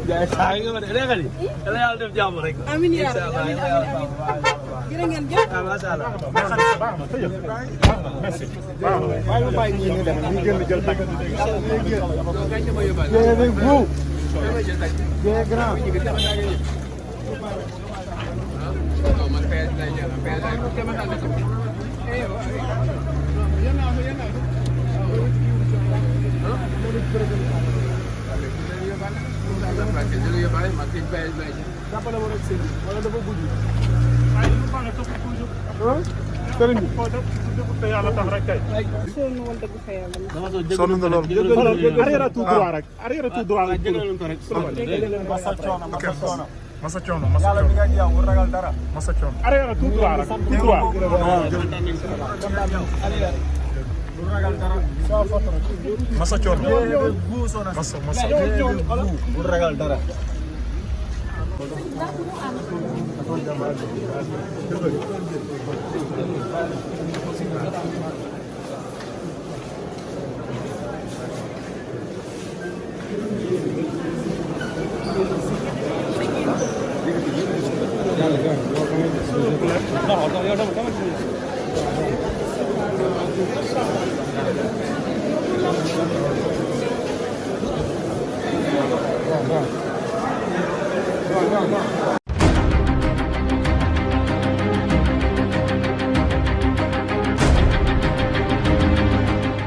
jaay saa yi nga ma ne léegi nii yàlla yàlla def jàmm rek. amiin yaa rabbi amiin amiin jërë ngeen jëf. macha allah. merci. waaw bàyyi ñii ñu dem ñu gën a jël tàgg. bien grand. sëriñ bi. sonn nga lool. arrière tout droit rek. arrière tout droit rek. masa coono masa coono. masa coono. arrière tout droit rek. tout droit. masa coono. masa bul ragal dara. non